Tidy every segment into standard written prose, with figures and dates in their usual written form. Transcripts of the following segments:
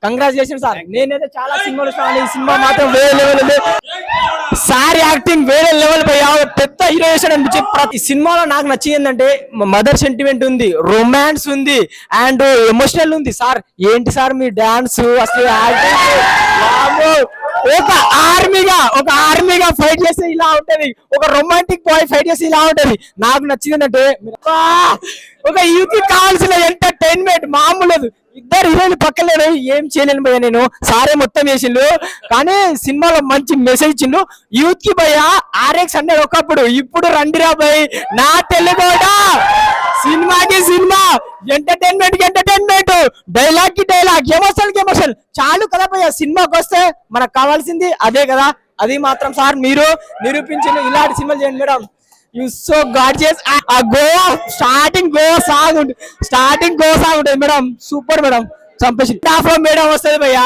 Congratulation sir. నేనైతే చాలా సినిమాలు చూసాను, ఈ సినిమా మాత్రం వేరే లెవెల్ ఉంది. సార్ యాక్టింగ్ వేరే లెవెల్ పై పెద్ద హీరో చేశాడు అనిపించి. ప్రతి సినిమాలో నాకు నచ్చింది ఏంటంటే మదర్ సెంటిమెంట్ ఉంది, రొమాన్స్ ఉంది అండ్ ఎమోషనల్ ఉంది. సార్ ఏంటి సార్ మీ డాన్స్, అసలు ఒక ఆర్మీగా ఫైట్ చేస్తే ఇలా ఉంటది, ఒక రొమాంటిక్ బాయ్ ఫైట్ చేస్తే ఇలా ఉంటది. నాకు నచ్చింది ఏంటంటే ఒక యూత్ కి కావాల్సిన ఎంటర్టైన్మెంట్ మామూలు. ఇద్దరు హీరోలు పక్కలేరు, ఏం చేయలేను భయ్య నేను. సారే మొత్తం చేసిండు కానీ సినిమాలో మంచి మెసేజ్ ఇచ్చిండు యూత్ కి భయ్య. RX 100 ఒకప్పుడు, ఇప్పుడు రండిరా భయ్ నా తెలుగోడ. సినిమాకి సినిమా, ఎంటర్టైన్మెంట్ కి ఎంటర్టైన్మెంట్, డైలాగ్ కి డైలాగ్, ఎమోషన్ కి ఎమోషన్. చాలు కదా భయ్య, సినిమాకి వస్తే మనకు కావాల్సింది అదే కదా. అది మాత్రం సార్ మీరు నిరూపించింది. ఇలాంటి సినిమాలు చేయండి మేడం. You so gorgeous. ఆ గోవా స్టార్టింగ్ గోవా సాంగ్ ఉంటుంది మేడం, సూపర్ మేడం. చంపేసి మేడం వస్తుంది భయ్యా.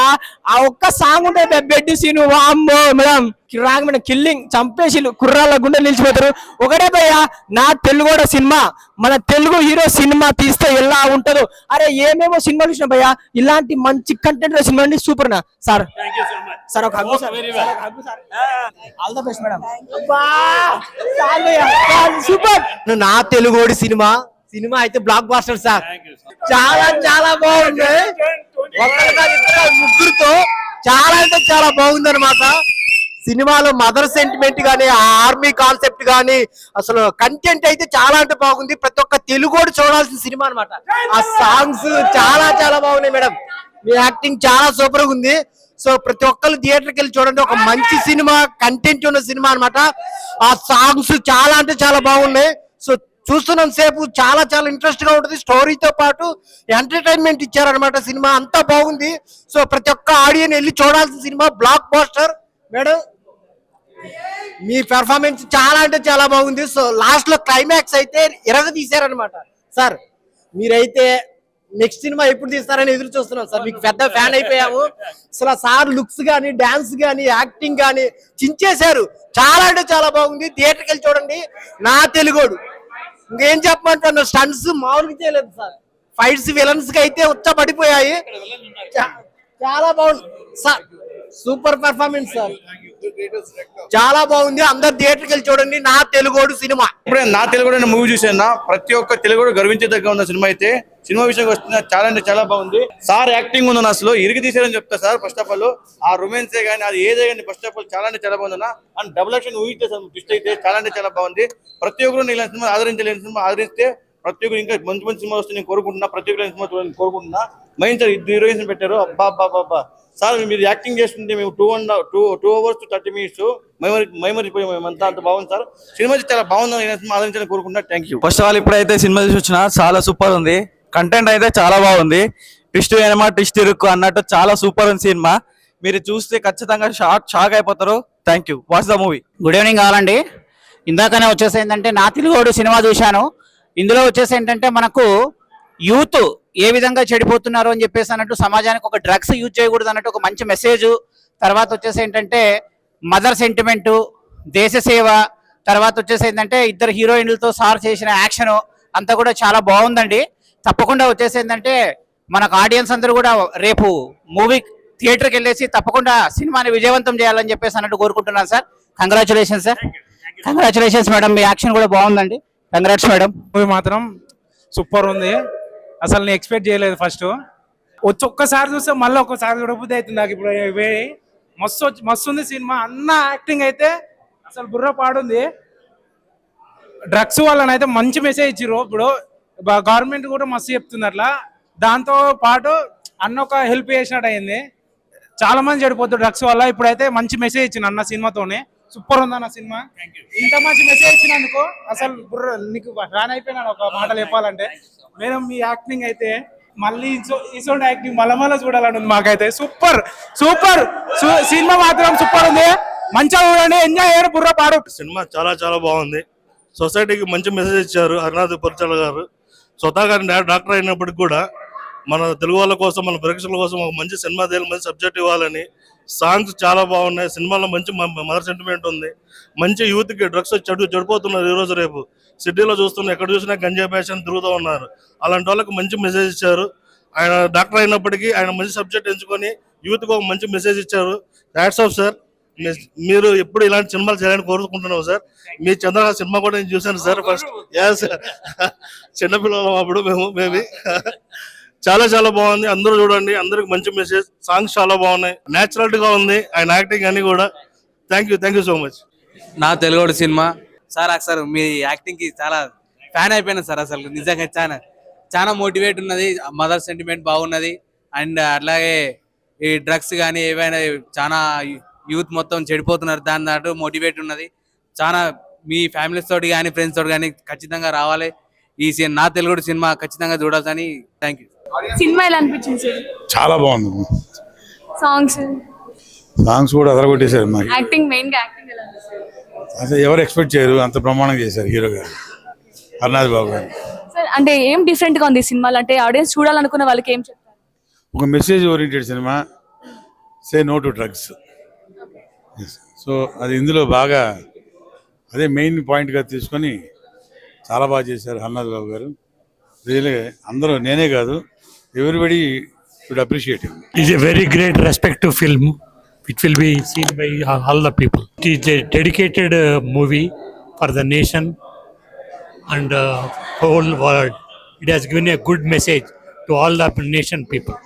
ఆ ఒక్క సాంగ్ ఉంటుంది, బెడ్ సీను వామ్మో మేడం రాగ మేడం, కిల్లింగ్ చంపేసి కుర్రాళ్ళ గుండె నిలిచిపోతారు. ఒకటే భయ్యా, నా తెలుగు సినిమా, మన తెలుగు హీరో సినిమా తీస్తే ఎలా ఉంటుందో. అరే ఏమేమో సినిమాలు చూసిన భయ్యా, ఇలాంటి మంచి కంటెంట్ సినిమా అండి. సూపర్ నా సార్. సార్ ఒక hug sir, all the best madam. Super. నా తెలుగోడి సినిమా అయితే బ్లాక్ బాస్టర్ సార్. చాలా చాలా బాగుంది. ముగ్గురుతో చాలా అంటే చాలా బాగుంది అనమాట. సినిమాలో మదర్ సెంటిమెంట్ గానీ, ఆర్మీ కాన్సెప్ట్ గానీ, అసలు కంటెంట్ అయితే చాలా అంటే బాగుంది. ప్రతి ఒక్క తెలుగోడు చూడాల్సిన సినిమా అనమాట. ఆ సాంగ్స్ చాలా చాలా బాగున్నాయి మేడం. మీ యాక్టింగ్ చాలా సూపర్ గా ఉంది. సో ప్రతి ఒక్కరు థియేటర్కి వెళ్ళి చూడండి. ఒక మంచి సినిమా, కంటెంట్ ఉన్న సినిమా అనమాట. ఆ సాంగ్స్ చాలా అంటే చాలా బాగున్నాయి. సో చూస్తున్నంత సేపు చాలా చాలా ఇంట్రెస్ట్ గా ఉంటుంది. స్టోరీతో పాటు ఎంటర్టైన్మెంట్ ఇచ్చారనమాట. సినిమా అంతా బాగుంది. సో ప్రతి ఒక్క ఆడియన్స్ వెళ్ళి చూడాల్సిన సినిమా బ్లాక్ బాస్టర్ మేడం. మీ పెర్ఫార్మెన్స్ చాలా అంటే చాలా బాగుంది. సో లాస్ట్ లో క్లైమాక్స్ అయితే ఇరగ తీశారనమాట. సార్ మీరైతే నెక్స్ట్ సినిమా ఎప్పుడు తీస్తారని ఎదురు చూస్తున్నాం సార్. మీకు పెద్ద ఫ్యాన్ అయిపోయాము. అసలు సార్ లుక్స్ గానీ, డాన్స్ గానీ, యాక్టింగ్ గానీ చించేశారు. చాలా అంటే చాలా బాగుంది. థియేటర్కి వెళ్ళి చూడండి. నా తెలుగోడు ఇంకేం చెప్పమంటాను, స్టంట్స్ మామూలుగా చేయలేదు సార్. ఫైట్స్ విలన్స్ కి అయితే ఉచ్చ పడిపోయాయి. చాలా బాగుంది సార్. సూపర్ పెర్ఫార్మెన్స్ సార్, చాలా బాగుంది. అందరు థియేటర్కి వెళ్ళి చూడండి. నా తెలుగోడు సినిమా. ఇప్పుడే నా తెలుగు మూవీ చూసాను. ప్రతి ఒక్క తెలుగు గర్వించేదగ్గ ఉన్న సినిమా అయితే. సినిమా విషయానికి వస్తున్నా చాలా అంటే చాలా బాగుంది. సార్ యాక్టింగ్ ఉందన్న అసలు ఇరిగి తీసారని చెప్తా సార్. ఫస్ట్ ఆఫ్ ఆల్ ఆ రొమాన్సే కానీ, అది ఏదే కానీ ఫస్ట్ ఆఫ్ ఆల్ చాలా అంటే చాలా బాగుందన్న. అండ్ డబుల్ యాక్షన్ ఊహిస్తే ట్విస్ట్ అయితే చాలా అంటే చాలా బాగుంది. ప్రతి ఒక్కరు ఇలాంటి సినిమా ఆదరించలేని సినిమా ఆదరిస్తే ప్రతి ఒక్కరు ఇంకా మంచి మంచి సినిమా వస్తే నేను కోరుకుంటున్నా. ప్రతి ఒక్కరు సినిమా చూడాలని కోరుకుంటున్నా. మైండ్ సార్ 2 హీరోయిన్స్ పెట్టారు. అబ్బా అబ్బా అబ్బా సార్, మీరు యాక్టింగ్ చేస్తుంటే మేము 2 hours 30 minutes మైమరిపోయి మేమంతా. అంత బాగుంది సార్. సినిమా చాలా బాగుందని ఆదరించాలని కోరుకుంటున్నా. Thank you. First of all ఇప్పుడైతే సినిమా చూసి వచ్చిన చాలా సూపర్ ఉంది. కంటెంట్ అయితే చాలా బాగుంది. ట్విస్ట్ ఏమా ట్విస్ట్ ఇరుక్కు అన్నట్టు చాలా సూపర్ ఉంది సినిమా. మీరు చూస్తే ఖచ్చితంగా షాక్ అయిపోతారు. Thank you. What's the movie. Good evening కావాలండి. ఇందాకనే వచ్చేసి ఏంటంటే నా తెలుగోడు సినిమా చూశాను. ఇందులో వచ్చేసి ఏంటంటే మనకు యూత్ ఏ విధంగా చెడిపోతున్నారు అని చెప్పేసి అన్నట్టు, సమాజానికి ఒక డ్రగ్స్ యూజ్ చేయకూడదు అన్నట్టు ఒక మంచి మెసేజ్. తర్వాత వచ్చేసి ఏంటంటే మదర్ సెంటిమెంట్, దేశ సేవ, తర్వాత వచ్చేసి ఏంటంటే ఇద్దరు హీరోయిన్లతో సార్ చేసిన యాక్షన్ అంతా కూడా చాలా బాగుందండి. తప్పకుండా వచ్చేసి ఏంటంటే మనకు ఆడియన్స్ అందరూ కూడా రేపు మూవీ థియేటర్కి వెళ్ళేసి తప్పకుండా సినిమాని విజయవంతం చేయాలని చెప్పేసి అన్నట్టు కోరుకుంటున్నాను sir. Congratulations sir. Congratulations madam, మీ యాక్షన్ కూడా బాగుందండి. Congrats madam. మూవీ మాత్రం సూపర్ ఉంది. అసలు నేను ఎక్స్పెక్ట్ చేయలేదు. ఫస్ట్ వచ్చి ఒక్కసారి చూస్తే మళ్ళీ ఒక్కసారి చూడబుద్ధి అవుతుంది నాకు. ఇప్పుడు మస్తు ఉంది సినిమా. అన్న యాక్టింగ్ అయితే అసలు బుర్ర పాడుంది. డ్రగ్స్ వాళ్ళని అయితే మంచి మెసేజ్ ఇచ్చిర్రు. ఇప్పుడు గవర్నమెంట్ కూడా మస్తు చెప్తుంది అట్లా. దాంతో పాటు అన్న ఒక హెల్ప్ చేసినట్టు అయింది. చాలా మంది చెడిపోతారు డ్రగ్స్ వల్ల. ఇప్పుడైతే మంచి మెసేజ్ ఇచ్చింది అన్న సినిమాతోనే. సూపర్ ఉంది అన్న సినిమా. ఇంత మంచి మెసేజ్ ఇచ్చినందుకు అసలు బుర్ర నీకు ఫ్యాన్ అయిపోయినాను ఒక మాటలు చెప్పాలంటే. మేడం మీ యాక్టింగ్ అయితే మళ్ళీ ఇసోంటి యాక్టింగ్ మళ్ళీ చూడాలని ఉంది మాకైతే. సూపర్ సూపర్ సినిమా మాత్రం సూపర్ ఉంది. మంచిగా చూడండి, ఎంజాయ్ చేయడం, బుర్ర పాడు. సినిమా చాలా చాలా బాగుంది. సొసైటీకి మంచి మెసేజ్ ఇచ్చారు హరినాథ్ పరిచాల గారు. స్వతహాగా డాక్టర్ అయినప్పటికి కూడా మన తెలుగు వాళ్ళ కోసం, మన ప్రేక్షకుల కోసం ఒక మంచి సినిమా తీయాలి, మంచి సబ్జెక్ట్ ఇవ్వాలని. సాంగ్స్ చాలా బాగున్నాయి. సినిమాలో మంచి మదర్ సెంటిమెంట్ ఉంది. మంచి యూత్కి డ్రగ్స్ చెడిపోతున్నారు ఈ రోజు రేపు. సిటీలో చూస్తున్నారు, ఎక్కడ చూసినా గంజా ఫ్యాషన్ తిరుగుతూ ఉన్నారు. అలాంటి వాళ్ళకి మంచి మెసేజ్ ఇచ్చారు. ఆయన డాక్టర్ అయినప్పటికీ ఆయన మంచి సబ్జెక్ట్ ఎంచుకొని యూత్కి ఒక మంచి మెసేజ్ ఇచ్చారు. Hats off sir. మీరు ఎప్పుడు ఇలాంటి సినిమాలు చేయాలని కోరుకుంటున్నాం సార్. మీ చంద్రహాస సినిమా కూడా నేను చూశాను సార్ ఫస్ట్. చిన్నపిల్లలు అప్పుడు మేబీ చాలా చాలా బాగుంది. అందరూ చూడండి, అందరికి మంచి మెసేజ్. సాంగ్స్ చాలా బాగున్నాయి, న్యాచురల్ గా ఉంది ఆయన యాక్టింగ్ అని కూడా. Thank you so much. నా తెలుగు సినిమా సార్ అసలు మీ యాక్టింగ్ కి చాలా ఫ్యాన్ అయిపోయినా సార్. అసలు నిజంగా చాలా చాలా మోటివేట్ ఉన్నది, మదర్ సెంటిమెంట్ బాగున్నది. అండ్ అట్లాగే ఈ డ్రగ్స్ కానీ ఏవైనా చాలా యూత్ మొత్తం చెడిపోతున్నారు, దాని దాంట్లో మోటివేట్ ఉన్నది. చాలా మీ ఫ్యామిలీస్ తోటి కానీ ఫ్రెండ్స్ తోటి కానీ ఖచ్చితంగా రావాలి. ఈ నా తెలుగు సినిమా ఖచ్చితంగా చూడాలని. Thank you. సినిమా ఎలా అనిపించింది సార్? చాలా బాగుంది. సాంగ్స్ కూడా అదరగొట్టేశారు. మరి యాక్టింగ్ మెయిన్ గా యాక్టింగ్ ఎలా అనిపిస్తుంది? అసలు ఎవరు ఎక్స్పెక్ట్ చేయరు, అంత ప్రమాణం చేశారు హీరో గారు, హర్నాథ్ బాబు గారు. సార్ అంటే ఏం డిఫరెంట్ గా ఉంది సినిమాలో? అంటే ఆడియన్స్ చూడాలనుకున్న వాళ్ళకి ఏం చెప్తారు? ఒక message oriented cinema, say no to drugs. So అది ఇందులో బాగా అదే మెయిన్ పాయింట్గా తీసుకొని చాలా బాగా చేశారు హర్నాథ్ బాబు గారు. రియల్గా అందరూ, నేనే కాదు, everybody should appreciate him. It's a very great respectful film. It will be seen by all the people. It is a dedicated movie for the nation and whole world. It has given a good message to all the nation people.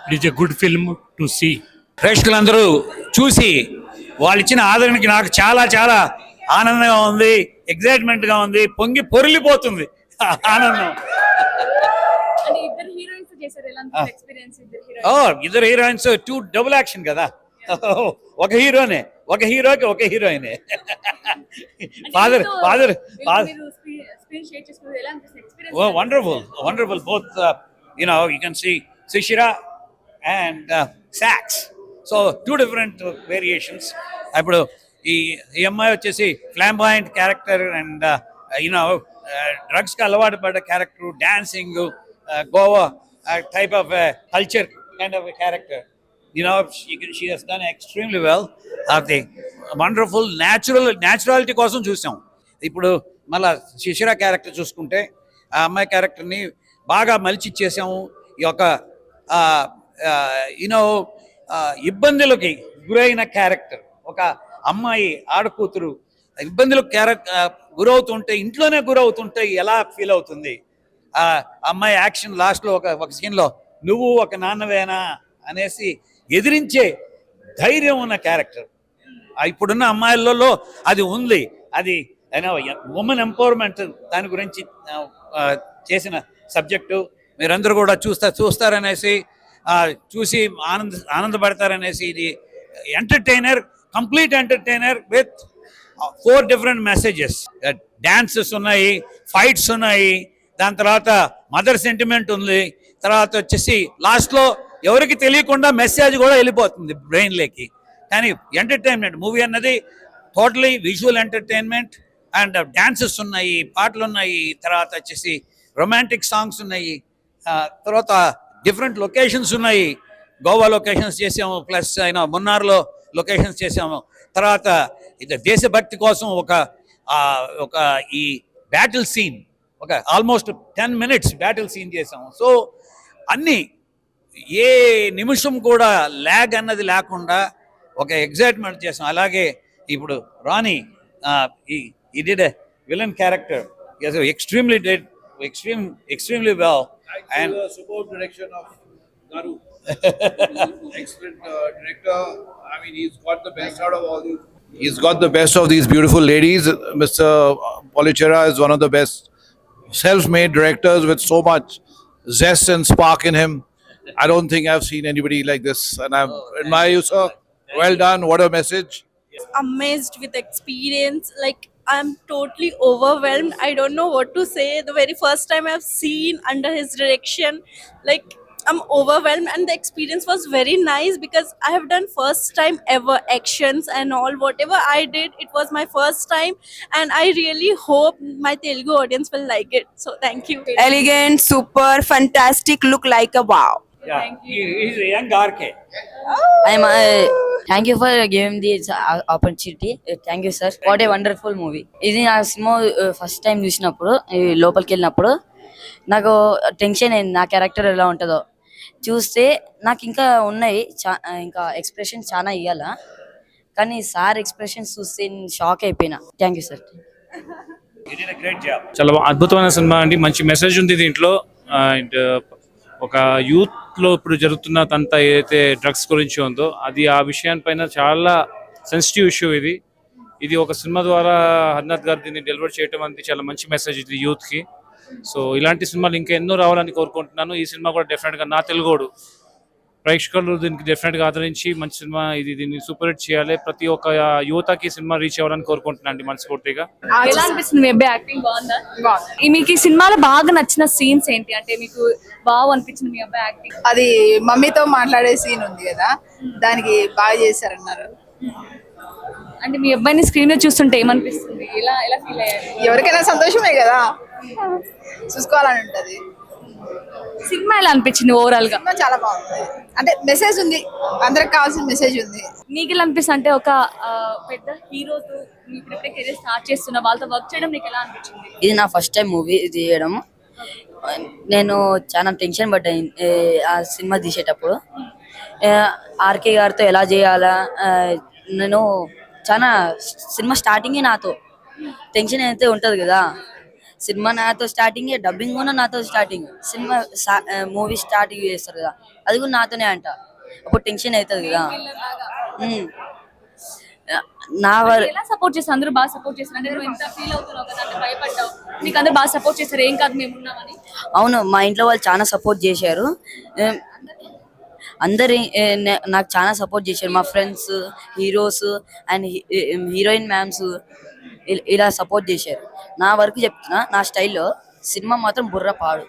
It is a good film to see. ప్రేక్షకులందరూ చూసి వాళ్ళు ఇచ్చిన ఆదరణకి నాకు చాలా చాలా ఆనందంగా ఉంది, excitement గా ఉంది, పొంగి పొరిలిపోతుంది ఆనందం. ఇద్దరు హీరోయిన్స్, 2 డబుల్ యాక్షన్ కదా. ఒక హీరోనే, ఒక హీరోకి ఒక హీరోయినే. Father wonderful both. You can see Shishira and Sax. So 2 different variations. ఇప్పుడు ఈ అమ్మాయి వచ్చేసి ఫ్లాంబాయింట్ క్యారెక్టర్ అండ్ డ్రగ్స్ కి అలవాటు పడ్డ character, dancing, Goa type of culture kind of character. She has done extremely well. అది వండర్ఫుల్ న్యాచురాలిటీ కోసం చూసాం. ఇప్పుడు మళ్ళా శిశిర క్యారెక్టర్ చూసుకుంటే ఆ అమ్మాయి క్యారెక్టర్ని బాగా మలిచి చేసాము. ఈ యొక్క ఇబ్బందులకి గురైన క్యారెక్టర్, ఒక అమ్మాయి ఆడకూతురు ఇబ్బందులకు గురవుతుంటే, ఇంట్లోనే గురవుతుంటే ఎలా ఫీల్ అవుతుంది. ఆ అమ్మాయి యాక్షన్ లాస్ట్లో ఒక సీన్లో నువ్వు ఒక నాన్నవేనా అనేసి ఎదిరించే ధైర్యం ఉన్న క్యారెక్టర్. ఇప్పుడున్న అమ్మాయిలలో అది ఉంది. అది ఉమెన్ ఎంపవర్మెంట్ దాని గురించి చేసిన సబ్జెక్టు. మీరందరూ కూడా చూస్తారనేసి, చూసి ఆనందపడతారనేసి. ఇది entertainer, complete entertainer with 4 different messages. Dances ఉన్నాయి, ఫైట్స్ ఉన్నాయి, దాని తర్వాత మదర్ సెంటిమెంట్ ఉంది, తర్వాత వచ్చేసి లాస్ట్లో ఎవరికి తెలియకుండా మెసేజ్ కూడా వెళ్ళిపోతుంది బ్రెయిన్లోకి. కానీ ఎంటర్టైన్మెంట్ మూవీ అన్నది totally visual entertainment. And dances ఉన్నాయి, పాటలు ఉన్నాయి, తర్వాత వచ్చేసి రొమాంటిక్ సాంగ్స్ ఉన్నాయి, తర్వాత డిఫరెంట్ లొకేషన్స్ ఉన్నాయి. గోవా లొకేషన్స్ చేసాము, ప్లస్ మున్నార్లో లొకేషన్స్ చేసాము. తర్వాత ఇది దేశభక్తి కోసం ఒక ఈ బ్యాటిల్ సీన్, ఒక ఆల్మోస్ట్ 10 minutes బ్యాటిల్ సీన్ చేసాము. సో అన్నీ ఏ నిమిషం కూడా ల్యాగ్ అన్నది లేకుండా ఒక ఎగ్జైట్మెంట్ చేసాం. అలాగే ఇప్పుడు రాణి he did a villain character. He has extremely well. And the superb direction of Garu. Excellent director. I mean, he's got the best out of all these. He's got the best of these beautiful ladies. Mr. Polichera is one of the best self-made directors with so much zest and spark in him. I don't think I've seen anybody like this, and I admire you, sir. Well done. What a message. Amazed with experience. Like, I'm totally overwhelmed. I don't know what to say. The very first time I've seen under his direction, like, I'm overwhelmed, and the experience was very nice because I have done first time ever actions and all. Whatever I did, it was my first time, and I really hope my Telugu audience will like it. So thank you. Elegant, super, fantastic, look like a wow. yeah, he's a young RK. Thank you for giving this opportunity. Thank you, sir. What a wonderful movie. ఇది నా cinema first time చూసినప్పుడు, లోపలికి వెళ్ళినప్పుడు నాకు tension అయింది నా character ఎలా ఉంటుందో చూస్తే. నాకు ఇంకా ఉన్నాయి ఇంకా ఎక్స్ప్రెషన్ చాలా ఇవ్వాలా, కానీ సార్ ఎక్స్ప్రెషన్స్ చూస్తే నేను షాక్ అయిపోయినా. Thank you sir. చాలా అద్భుతమైన సినిమా అండి. మంచి మెసేజ్ ఉంది దీంట్లో. అండ్ ఒక యూత్ లో ఇప్పుడు జరుగుతున్న అంతా ఏదైతే డ్రగ్స్ గురించి ఉందో అది ఆ విషయాన్పైన చాలా సెన్సిటివ్ ఇష్యూ ఇది ఒక సినిమా ద్వారా హర్నాథ్ గారు దీన్ని డెలివర్ చేయడం అనేది చాలా మంచి మెసేజ్ ఇది యూత్ కి. సో ఇలాంటి సినిమాలు ఇంకా ఎన్నో రావాలని కోరుకుంటున్నాను. ఈ సినిమా కూడా డెఫినెట్ గా నా తెలుగోడు ప్రేక్షకులు దీనికి డెఫినెట్ గా ఆదరించి మంచి సినిమా దీన్ని సూపర్ హిట్ చేయాలి. ప్రతి ఒక్క యువతకి సినిమా రీచ్ అవ్వాలని కోరుకుంటున్నాను మనస్ఫూర్తిగా. ఎలా అనిపిస్తుంది మీ అబ్బాయి యాక్టింగ్? బాగుందా? మీకు ఈ సినిమాలో బాగా నచ్చిన సీన్స్ ఏంటి? అంటే మీకు బాగా అనిపించింది మీ అబ్బాయి యాక్టింగ్? అది మమ్మీతో మాట్లాడే సీన్ ఉంది కదా, దానికి బాగా చేశారన్నారు. అంటే మీ అబ్బాయిని స్క్రీన్ లో చూస్తుంటే ఏమనిపిస్తుంది? ఎలా ఫీల్ అయ్యారు? ఎవరికైనా సంతోషమే కదా, చూసుకోవాలని ఉంటది. సినిమా ఎలా అనిపించింది ఓవరాల్ గా? చాలా బాగుంది. అంటే మెసేజ్ ఉంది, అందరికి కావాల్సిన మెసేజ్ ఉంది. నీకు ఎలా అనిపిస్తుంది? అంటే ఒక పెద్ద హీరోతో ఇప్పుడే కెరీర్ స్టార్ట్ చేస్తున్నా, వాళ్ళతో వర్క్ చేయడం నీకు ఎలా అనిపించింది? ఇది నా ఫస్ట్ టైం మూవీ చేయడం. నేను చాలా టెన్షన్ పడ్డాను ఆ సినిమా తీసేటప్పుడు. ఆర్కే గారితో ఎలా చేయాలా, నేను చాలా సినిమా స్టార్టింగే నాతో టెన్షన్ అయితే ఉంటుంది కదా. సినిమా నాతో స్టార్టింగ్, డబ్బింగ్ కూడా నాతో స్టార్టింగ్. సినిమా మూవీ స్టార్టింగ్ చేస్తారు కదా, అది కూడా నాతోనే అంట. అప్పుడు టెన్షన్ అవుతుంది కదా. నా ఎలా సపోర్ట్ చేస్తారు? అందరూ బాగా సపోర్ట్ చేస్తారు. అంటే నువ్వు ఎంత ఫీల్ అవుతున్నావు కదా, అంటే భయపడ్డావు, నీకు అందరూ బాగా సపోర్ట్ చేస్తారు, ఏం కాదు మేము ఉన్నామని? అవును, మా ఇంట్లో వాళ్ళు చాలా సపోర్ట్ చేశారు. అందరి నాకు చాలా సపోర్ట్ చేశారు. మా friends, heroes and heroine ma'ams ఇలా సపోర్ట్ చేశారు. నా వరకు చెప్తున్నా, నా స్టైల్లో సినిమా మాత్రం బుర్ర పాడు.